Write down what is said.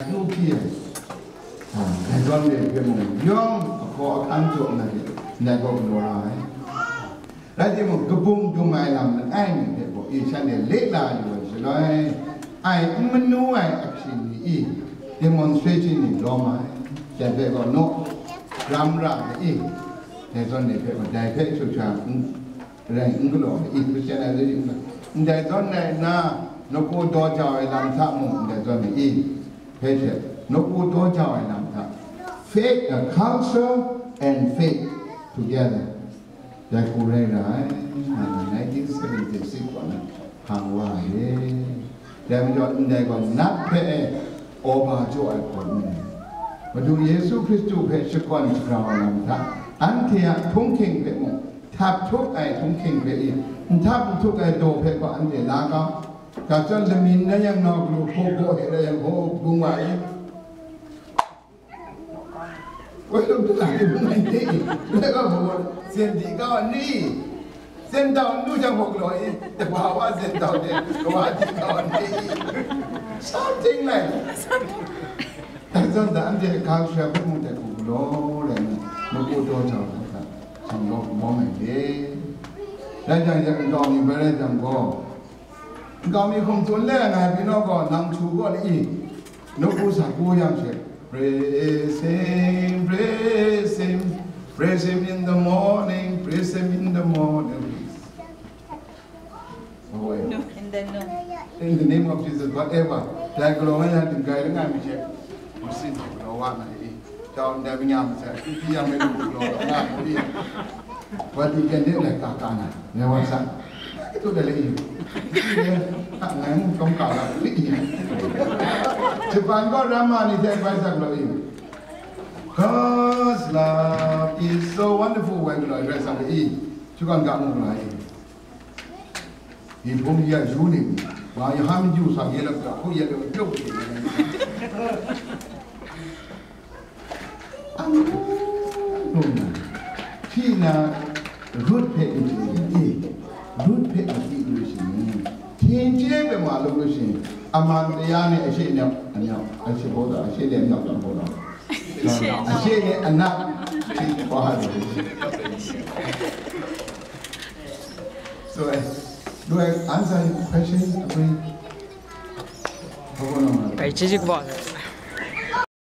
Lukia, John Lee, young for Anto Nago Lora. Let him go boom to my lamb and each and a late lad was I know I actually demonstrating in Roma that they got no Ramra E. There's only paper direct to Inglo, Christian. There's only now no good daughter and Tamu, there's only E. No good daughter and faith, culture and faith together. That could read 1976 one. Hawaii. They got not pay over joy for me. But do Jesus Christ to pay Shakon Crown? Antia Tunking Pemo, Tap took I Tunking Pay, Tap took I do paper and the Laga. Castle the Minayam no blue Pogo and Ho Bumai. What do I do? Never send the God knee. Send down Nuja Glory, the Bawa sent down there. Something like that's on the under culture of the glory and no good daughter. Some moment, eh? That I can go in very damn go. Go me home to learn, I've been over Nam to go eat. No good, I go young. Praise him, praise him, praise him in the morning, praise him in the morning. No, in the name of Jesus, whatever. Like Roman and guiding I'm here. You see, no one down there, if you are made of what you can do like Kakana, never son. To the lady. I'm from Kala. Japan got Ramani there by the God's love is so wonderful when I rest on the E. You can't get more. He told me as unique. While you haven't used a yellow, who yellow joke. Tina, good pay. Good pay of English. King Jabba Malusion. Among the Yanni, I say no, I suppose I say them not on board. I say enough for her. So, do I answer your question?